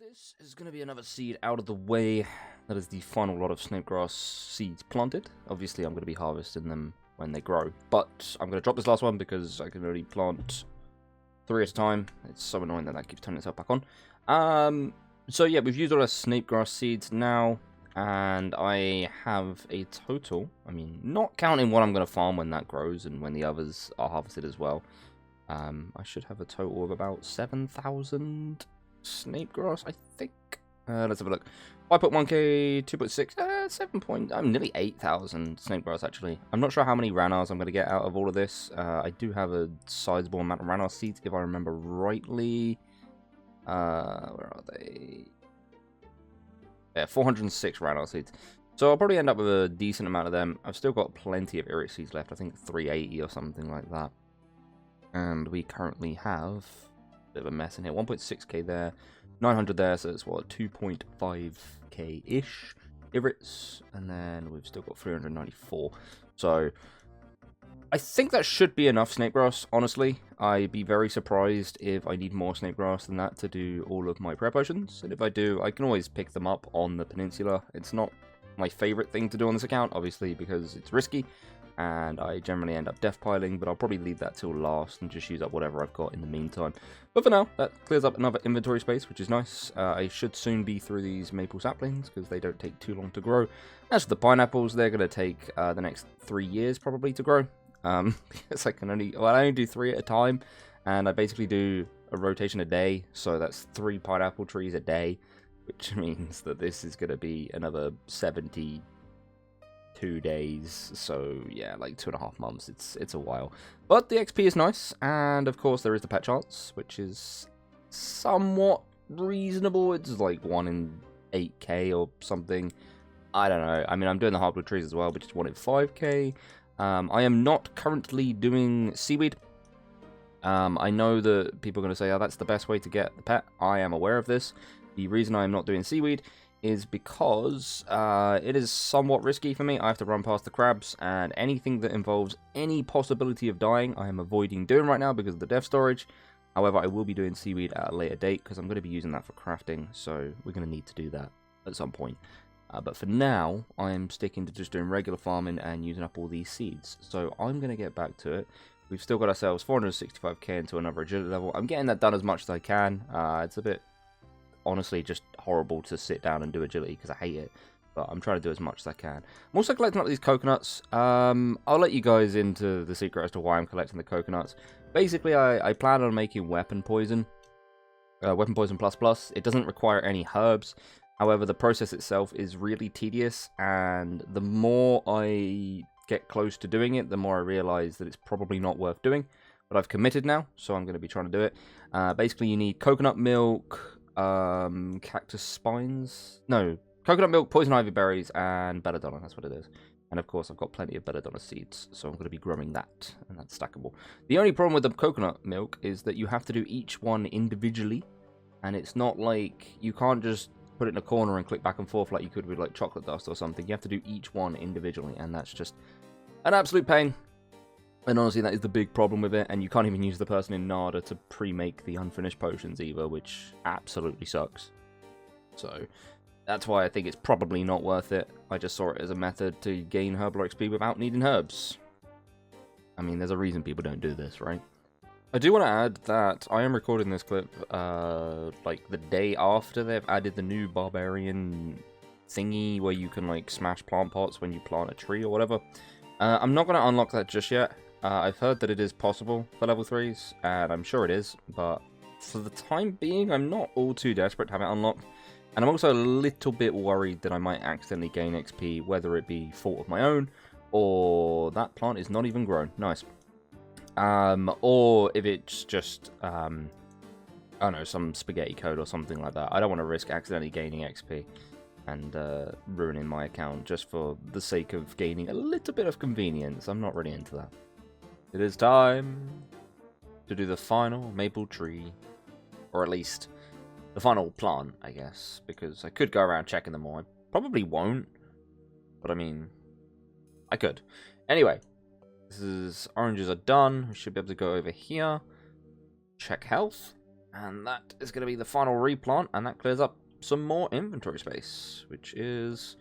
this is going to be another seed out of the way. That is the final lot of snakegrass seeds planted. Obviously, I'm going to be harvesting them when they grow. But I'm going to drop this last one because I can only plant 3 at a time. It's so annoying that keeps turning itself back on. So yeah, we've used all our snakegrass seeds now. And I have a total, I mean, not counting what I'm going to farm when that grows and when the others are harvested as well. I should have a total of about 7,000 snakegrass, I think. Let's have a look. 5.1k, 2.6, 7. I'm nearly 8,000 snakegrass actually. I'm not sure how many ranars I'm going to get out of all of this. I do have a sizable amount of ranar seeds if I remember rightly. Where are they? Yeah, 406 ranar seeds. So I'll probably end up with a decent amount of them. I've still got plenty of irit seeds left. I think 380 or something like that. And we currently have a bit of a mess in here. 1.6k there, 900 there, so it's what, 2.5k-ish irits. And then we've still got 394. So I think that should be enough snakegrass, honestly. I'd be very surprised if I need more snakegrass than that to do all of my prayer potions. And if I do, I can always pick them up on the peninsula. It's not my favorite thing to do on this account, obviously, because it's risky. And I generally end up death piling, but I'll probably leave that till last and just use up whatever I've got in the meantime. But for now, that clears up another inventory space, which is nice. I should soon be through these maple saplings, because they don't take too long to grow. As for the pineapples, they're going to take the next 3 years probably to grow. Because I only do 3 at a time, and I basically do a rotation a day, so that's 3 pineapple trees a day, which means that this is going to be another 72 days, so yeah, like 2.5 months. It's a while, but the XP is nice, and of course there is the pet chance, which is somewhat reasonable. It's like 1 in 8k or something. I don't know. I mean, I'm doing the hardwood trees as well, which is 1 in 5k. I am not currently doing seaweed. I know that people are going to say, oh, that's the best way to get the pet. I am aware of this. The reason I am not doing seaweed is because it is somewhat risky for me. I have to run past the crabs, and anything that involves any possibility of dying, I am avoiding doing right now because of the death storage. However, I will be doing seaweed at a later date because I'm going to be using that for crafting, so we're going to need to do that at some point. But for now, I'm sticking to just doing regular farming and using up all these seeds. So I'm going to get back to it. We've still got ourselves 465k into another agility level. I'm getting that done as much as I can. It's a bit, honestly, just horrible to sit down and do agility because I hate it. But I'm trying to do as much as I can. I'm also collecting up these coconuts. I'll let you guys into the secret as to why I'm collecting the coconuts. Basically, I plan on making weapon poison. Weapon poison plus. It doesn't require any herbs. However, the process itself is really tedious, and the more I get close to doing it, the more I realize that it's probably not worth doing. But I've committed now, so I'm going to be trying to do it. Basically, you need coconut milk, cactus spines. No, coconut milk, poison ivy berries, and belladonna. That's what it is. And of course, I've got plenty of belladonna seeds, so I'm going to be growing that, and that's stackable. The only problem with the coconut milk is that you have to do each one individually, and it's not like you can't just put it in a corner and click back and forth like you could with like chocolate dust or something. You have to do each one individually, and that's just an absolute pain. And honestly, that is the big problem with it, and you can't even use the person in Nada to pre-make the unfinished potions either, which absolutely sucks. So that's why I think it's probably not worth it. I just saw it as a method to gain herbal XP without needing herbs. I mean, there's a reason people don't do this, right? I do want to add that I am recording this clip like the day after they've added the new barbarian thingy where you can like smash plant pots when you plant a tree or whatever. I'm not going to unlock that just yet. I've heard that it is possible for level 3s, and I'm sure it is, but for the time being, I'm not all too desperate to have it unlocked. And I'm also a little bit worried that I might accidentally gain XP, whether it be fault of my own, or that plant is not even grown. Nice. Or if it's just, I don't know, some spaghetti code or something like that. I don't want to risk accidentally gaining XP and ruining my account just for the sake of gaining a little bit of convenience. I'm not really into that. It is time to do the final maple tree, or at least the final plant, I guess, because I could go around checking them all. I probably won't, but I mean, I could. Anyway. Oranges are done. We should be able to go over here, check health, And that is going to be the final replant, and that clears up some more inventory space, which is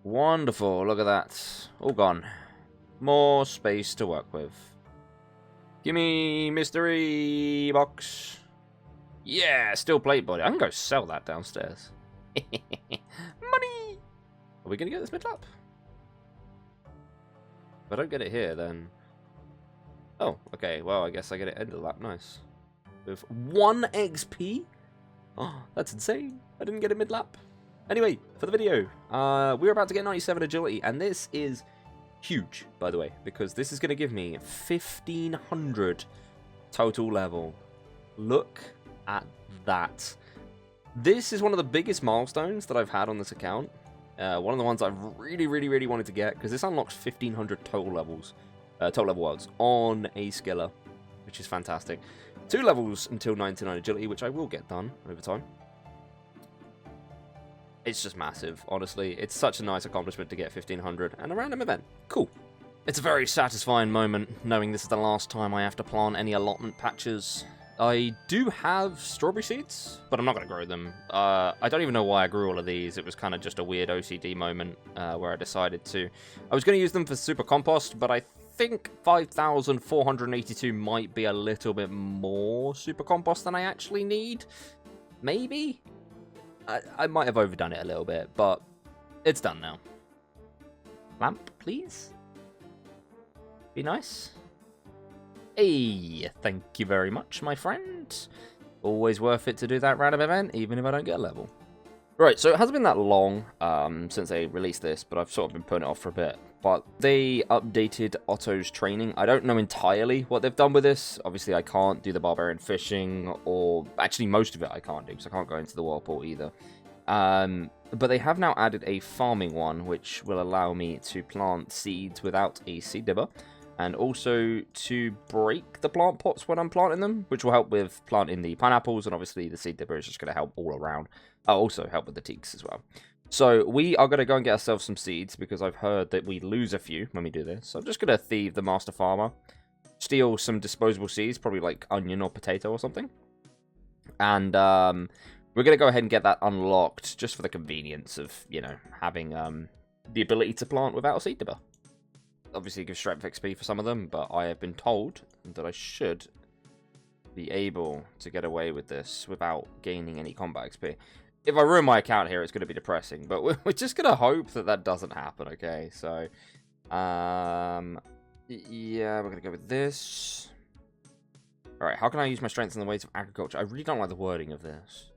wonderful. Look at that. All gone. More space to work with. Gimme mystery box. Yeah, steel plate body. I can go sell that downstairs. Money! Are we going to get this mid-lap? If I don't get it here, then... Oh, okay. Well, I guess I get it end of the lap. Nice. With 1 XP? Oh, that's insane. I didn't get it mid-lap. Anyway, for the video, we're about to get 97 agility, and this is huge, by the way, because this is going to give me 1,500 total level. Look at that. This is one of the biggest milestones that I've had on this account. One of the ones I've really wanted to get, because this unlocks 1,500 total levels, total level worlds on a skiller, which is fantastic. 2 levels until 99 agility, which I will get done over time. It's just massive, honestly. It's such a nice accomplishment to get 1,500 and a random event. Cool. It's a very satisfying moment, knowing this is the last time I have to plant any allotment patches. I do have strawberry seeds, but I'm not going to grow them. I don't even know why I grew all of these. It was kind of just a weird OCD moment where I decided to. I was going to use them for super compost, but I think 5,482 might be a little bit more super compost than I actually need. Maybe? I might have overdone it a little bit, but it's done now. Lamp, please? Be nice. Hey, thank you very much, my friend. Always worth it to do that random event, even if I don't get a level. Right, so it hasn't been that long since they released this, but I've sort of been putting it off for a bit. But they updated Otto's training. I don't know entirely what they've done with this. Obviously, I can't do the barbarian fishing, or actually most of it I can't do, because I can't go into the whirlpool either. But they have now added a farming one, which will allow me to plant seeds without a seed dibber, and also to break the plant pots when I'm planting them, which will help with planting the pineapples, and obviously the seed dibber is just going to help all around. I'll also help with the teaks as well. So we are going to go and get ourselves some seeds, because I've heard that we lose a few when we do this. So I'm just going to thieve the master farmer, steal some disposable seeds, probably like onion or potato or something. And we're going to go ahead and get that unlocked, just for the convenience of, you know, having the ability to plant without a seed dibber. Obviously it gives strength XP for some of them, but I have been told that I should be able to get away with this without gaining any combat XP. If I ruin my account here, it's going to be depressing, but we're just going to hope that that doesn't happen, okay? So, yeah, we're going to go with this. Alright, how can I use my strength in the ways of agriculture? I really don't like the wording of this.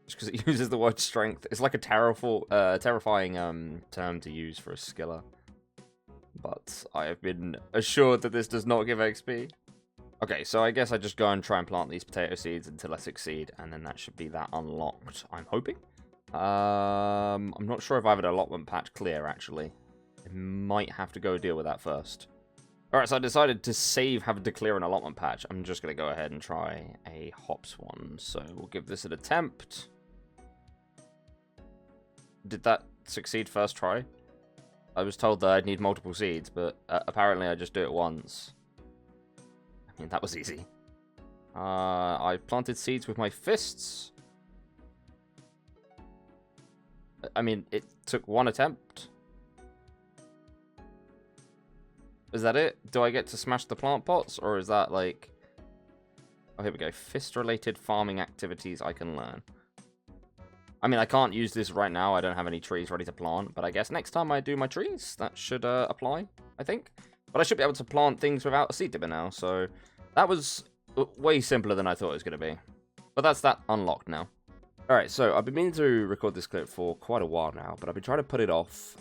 Just because it uses the word strength. It's like a terrifying term to use for a skiller. But I have been assured that this does not give XP. Okay, so I guess I just go and try and plant these potato seeds until I succeed, and then that should be that unlocked, I'm hoping. I'm not sure if I have an allotment patch clear, actually. I might have to go deal with that first. Alright, so I decided to save having to clear an allotment patch. I'm just going to go ahead and try a hops one, so we'll give this an attempt. Did that succeed first try? I was told that I'd need multiple seeds, but apparently I just do it once. I mean, that was easy. I planted seeds with my fists. I mean, it took 1 attempt. Is that it? Do I get to smash the plant pots? Or is that like... Oh, here we go. Fist-related farming activities I can learn. I mean, I can't use this right now. I don't have any trees ready to plant. But I guess next time I do my trees, that should apply, I think. But I should be able to plant things without a seed dibber now. So that was way simpler than I thought it was going to be. But that's that unlocked now. Alright, so I've been meaning to record this clip for quite a while now. But I've been trying to put it off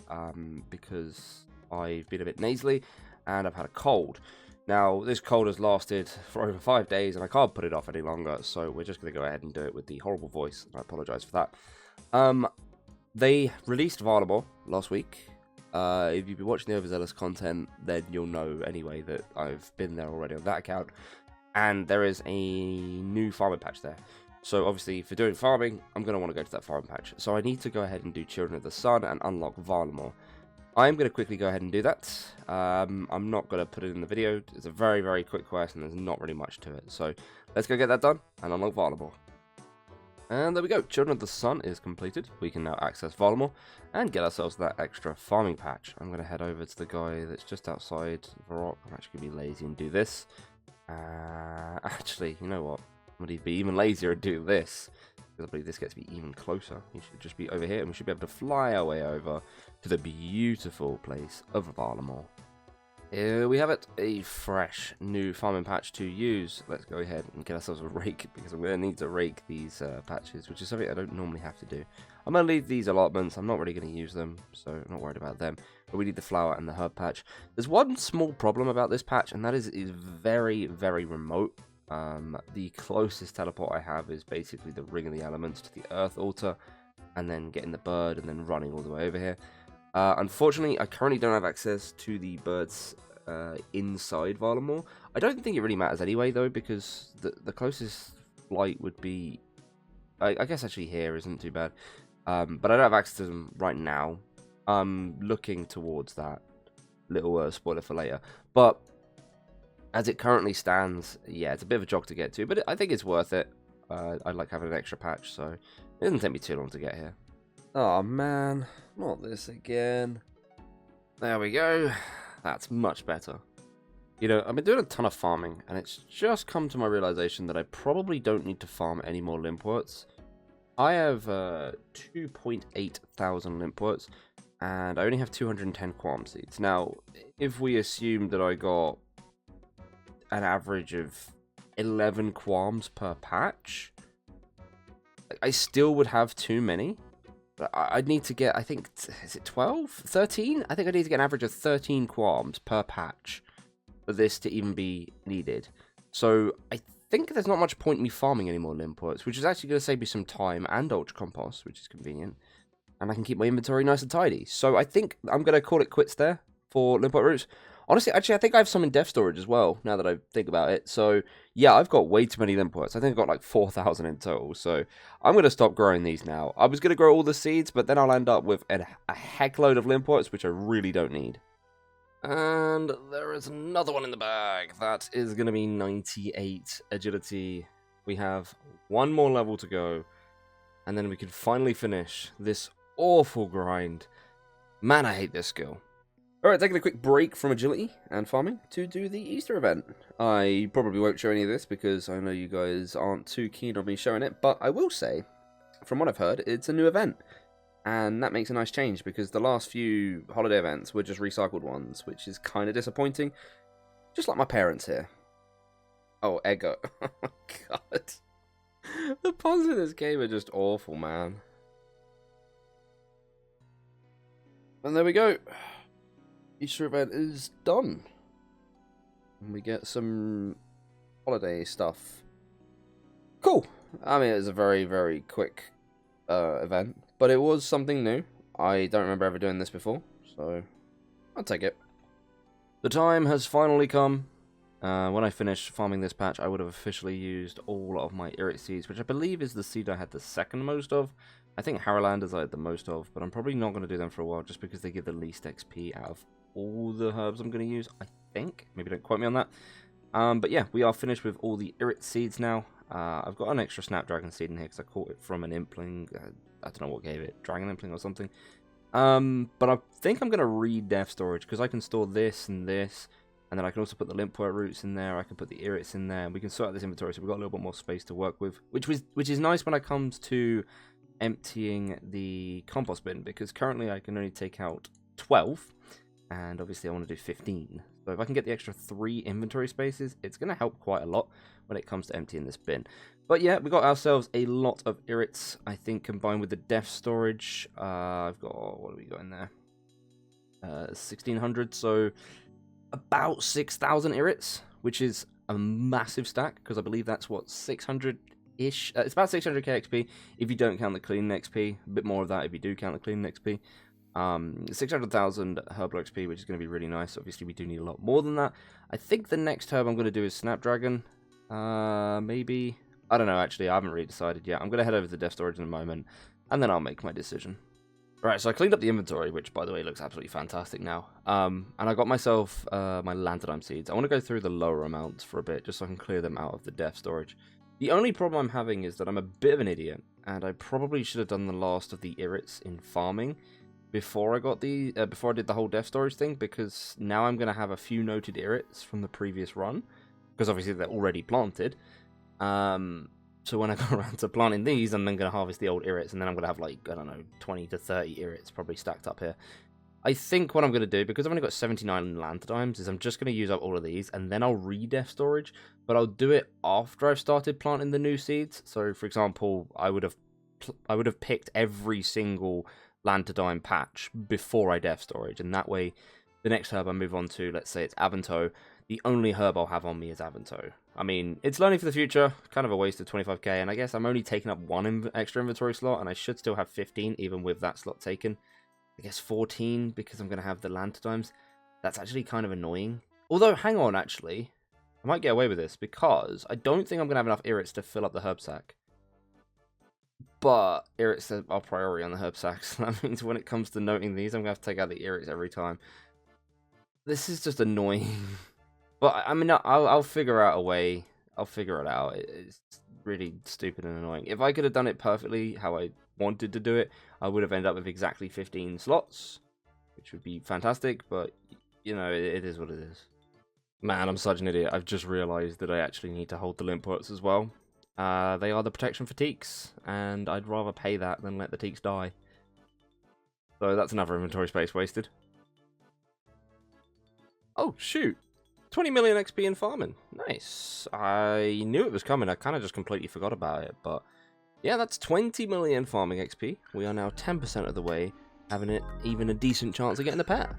because I've been a bit nasally and I've had a cold. Now, this cold has lasted for over 5 days, and I can't put it off any longer, so we're just going to go ahead and do it with the horrible voice. I apologise for that. They released Varlamore last week. If you've been watching the Overzeahlous content, then you'll know anyway that I've been there already on that account. And there is a new farming patch there. So obviously, for doing farming, I'm going to want to go to that farming patch. So I need to go ahead and do Children of the Sun and unlock Varlamore. I'm going to quickly go ahead and do that. I'm not going to put it in the video. It's a very, very quick quest, and there's not really much to it. So let's go get that done, and unlock Varlamore. And there we go. Children of the Sun is completed. We can now access Varlamore and get ourselves that extra farming patch. I'm going to head over to the guy that's just outside the rock. I'm actually going to be lazy and do this. Actually, you know what? I'm going to be even lazier and do this. Because I believe this gets me even closer. We should just be over here, and we should be able to fly our way over to the beautiful place of Varlamore. Here we have it, a fresh new farming patch to use. Let's go ahead and get ourselves a rake, because I'm going to need to rake these patches, which is something I don't normally have to do. I'm going to leave these allotments. I'm not really going to use them, so I'm not worried about them. But we need the flower and the herb patch. There's one small problem about this patch, and that is very, very remote. The closest teleport I have is basically the Ring of the Elements to the Earth Altar, and then getting the bird and then running all the way over here. Unfortunately, I currently don't have access to the birds inside Varlamore. I don't think it really matters anyway, though, because the closest flight would be, I guess actually here isn't too bad. But I don't have access to them right now. I'm looking towards that. Little spoiler for later. But as it currently stands, yeah, it's a bit of a jog to get to, but I think it's worth it. I like having an extra patch, so it doesn't take me too long to get here. Oh man, not this again. There we go. That's much better. You know, I've been doing a ton of farming, and it's just come to my realization that I probably don't need to farm any more limpworts. I have 2.8 thousand limpworts, and I only have 210 qualm seeds. Now, if we assume that I got an average of 11 qualms per patch, I still would have too many. I'd need to get, I think, is it 12? 13? I think I need to get an average of 13 qualms per patch for this to even be needed. So I think there's not much point in me farming any more limpworts, which is actually going to save me some time and ultra compost, which is convenient. And I can keep my inventory nice and tidy. So I think I'm going to call it quits there for limpwort roots. Honestly, actually, I think I have some in dev storage as well, now that I think about it. So, yeah, I've got way too many limpworts. I think I've got like 4,000 in total. So, I'm going to stop growing these now. I was going to grow all the seeds, but then I'll end up with a heckload of limpworts, which I really don't need. And there is another one in the bag. That is going to be 98 agility. We have one more level to go, and then we can finally finish this awful grind. Man, I hate this skill. Alright, taking a quick break from agility and farming to do the Easter event. I probably won't show any of this because I know you guys aren't too keen on me showing it, but I will say, from what I've heard, it's a new event. And that makes a nice change because the last few holiday events were just recycled ones, which is kind of disappointing. Just like my parents here. Oh, Ego. Oh my god. The puns in this game are just awful, man. And there we go. Easter event is done. And we get some holiday stuff. Cool. I mean, it was a very, very quick event, but it was something new. I don't remember ever doing this before, so I'll take it. The time has finally come. When I finish farming this patch, I would have officially used all of my Irit seeds, which I believe is the seed I had the second most of. I think Harrowlanders I had the most of, but I'm probably not going to do them for a while just because they give the least XP out of all the herbs I'm going to use, I think. Maybe don't quote me on that. But yeah, we are finished with all the Irit seeds now. I've got an extra Snapdragon seed in here because I caught it from an Impling. I don't know what gave it, Dragon Impling or something. But I think I'm going to re-dev storage because I can store this and this. And then I can also put the limpwort roots in there. I can put the Irits in there. And we can sort out this inventory so we've got a little bit more space to work with. Which is nice when it comes to emptying the compost bin. Because currently I can only take out 12. And obviously I want to do 15. So if I can get the extra 3 inventory spaces, it's going to help quite a lot when it comes to emptying this bin. But yeah, we got ourselves a lot of Irits, I think, combined with the def storage. I've got, what do we got in there? 1,600, so about 6,000 Irits, which is a massive stack, because I believe that's, what, 600-ish? It's about 600k XP if you don't count the clean XP. A bit more of that if you do count the clean XP. 600,000 herbal XP, which is going to be really nice. Obviously, we do need a lot more than that. I think the next herb I'm going to do is Snapdragon. Maybe. I don't know, actually. I haven't really decided yet. I'm going to head over to Death Storage in a moment, and then I'll make my decision. Right, so I cleaned up the inventory, which, by the way, looks absolutely fantastic now. And I got myself my Lanternine seeds. I want to go through the lower amounts for a bit, just so I can clear them out of the depth storage. The only problem I'm having is that I'm a bit of an idiot, and I probably should have done the last of the irits in farming before I got the before I did the whole depth storage thing, because now I'm going to have a few noted irits from the previous run, because obviously they're already planted. So when I go around to planting these, I'm then going to harvest the old irits, and then I'm going to have, like, I don't know, 20 to 30 irits probably stacked up here. I think what I'm going to do, because I've only got 79 Lanterdimes, is I'm just going to use up all of these, and then I'll re-def storage, but I'll do it after I've started planting the new seeds. So, for example, I would have picked every single Lanterdime patch before I def storage, and that way, the next herb I move on to, let's say it's Avanto, the only herb I'll have on me is Avanto. I mean, it's learning for the future, kind of a waste of 25k, and I guess I'm only taking up one extra inventory slot, and I should still have 15 even with that slot taken. I guess 14 because I'm going to have the Lanterdimes. That's actually kind of annoying. Although, hang on, actually. I might get away with this because I don't think I'm going to have enough irits to fill up the herb sack. But irits are priority on the herb sack, so that means when it comes to noting these, I'm going to have to take out the irits every time. This is just annoying. But, I mean, I'll figure out a way. I'll figure it out. It's really stupid and annoying. If I could have done it perfectly how I wanted to do it, I would have ended up with exactly 15 slots, which would be fantastic, but, you know, it is what it is. Man, I'm such an idiot. I've just realised that I actually need to hold the Limpworts as well. They are the protection for teaks, and I'd rather pay that than let the teaks die. So that's another inventory space wasted. Oh, shoot. 20 million XP in farming. Nice. I knew it was coming. I kind of just completely forgot about it. But yeah, that's 20 million farming XP. We are now 10% of the way, having it even a decent chance of getting a pet.